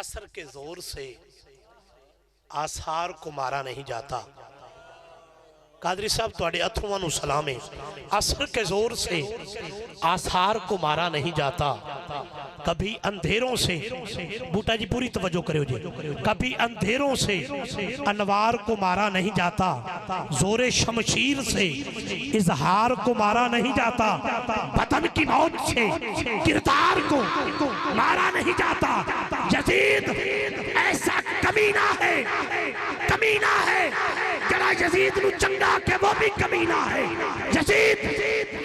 असर के जोर से आसार को मारा नहीं जाता। कादरी साहब तुहाडे अथरुआं नूं सलाम है। असर के जोर से आसार को मारा नहीं जाता। कभी अंधेरों से, बूटा जी पूरी तवज्जो करो जी, कभी अंधेरों से अनवार को मारा नहीं जाता। जोरे शमशीर से इजहार को मारा नहीं जाता। वतन की मौत से किरदार को मारा नहीं जाता। यजीद ऐसा कमीना है, कमीना है। जरा यजीद नू चंगा के वो भी कमीना है। यजीद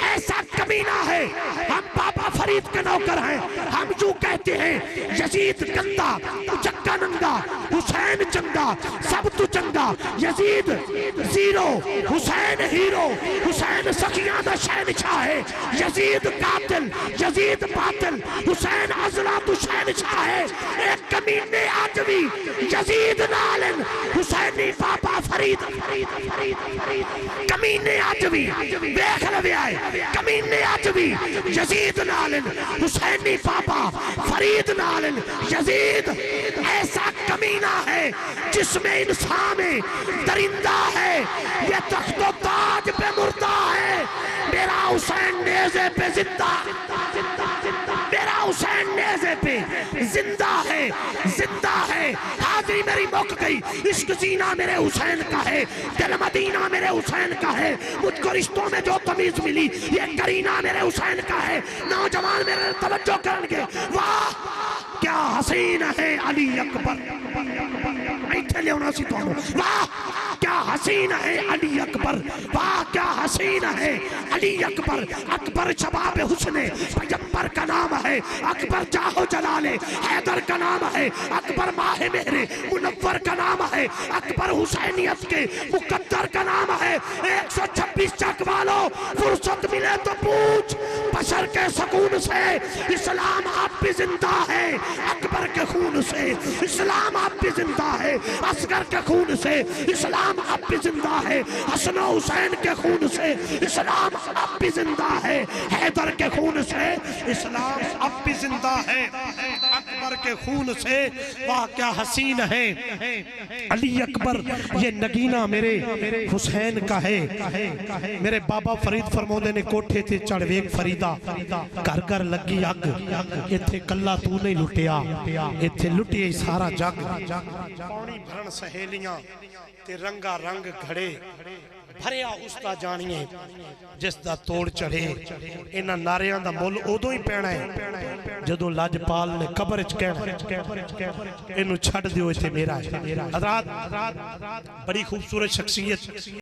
ऐसा कमीना है। हम बाबा फरीद के नौकर हैं। हम जो कहते हैं यजीद गंदा, चक्का नंगा, हुसैन चंगा, सब तू चंगा। Yazid zero, Hussain hero. Hussain सखियां दा शहनशाह है। यजीद कातिल, यजीद बातिल, हुसैन अजला तू शहनशाह है। एक कमीने आज भी यजीद नालन हुसैनी बाबा फरीद, कमीने आज भी देख लवे आए। कमीने आज भी यजीद नालन हुसैनी बाबा फरीद नालन। यजीद ऐसा कमीना है जिसमें इंसान दरिंदा है। ये तख्तो ताज पे मुर्दा है। मेरा हुसैन नेज़े पे जिंदा, मेरा हुसैन नेज़े पे जिंदा है, जिंदा है। हाजिरी मेरी मुक गई। इश्क जीना मेरे हुसैन का है, दिल मदीना मेरे हुसैन का है। मुझको रिश्तों में जो तमीज मिली ये करीना मेरे हुसैन का है। नौजवान मेरे तवज्जो करेंगे। वाह क्या हसीन है अली अकबर। इत्थे लियाना सी तुहानू। वाह क्या हसीन है अली अकबर। वाह क्या हसीन है अली अकबर। अकबर शबाब हुस्ने पैगंबर का नाम है। अकबर जाहो जलाले हैदर का नाम है। अकबर माहे मेरे मुनव्वर का नाम है। अकबर हुसैनियत के मुकद्दर का नाम है। 126 चक वालों फुर्सत मिले तो पूछ। बशर के सुकून से इस्लाम आप भी जिंदा है। अकबर के खून से इस्लाम आप भी जिंदा है। असगर के खून से इस्लाम आप भी जिंदा है। हसन हुसैन के खून से इस्लाम आप भी जिंदा है। हैदर के खून से इस्लाम अब भी जिंदा है। अकबर के खून से वाह क्या हसीन है अली अकबर। ये नगीना मेरे हुसैन का है। मेरे बाबा फरीद फरमाते ने कोठे ते चढ़ वेख फरीदा घर घर लगी अग। इत्थे कल्ला तू नहीं लुटिया, इत्थे लुटिए सारा जग। पानी भरन सहेलियां ते रंगा रंग घड़े भरिया उसका जानिए जिसदा तोड़ चढ़े। इन्हां नारियां दा मुल उदों ही पैना है जदों लजपाल ने कब्र च कहना इनू छड्ड दिओ इत्थे मेरा है। हज़रात बड़ी खूबसूरत शख्सियत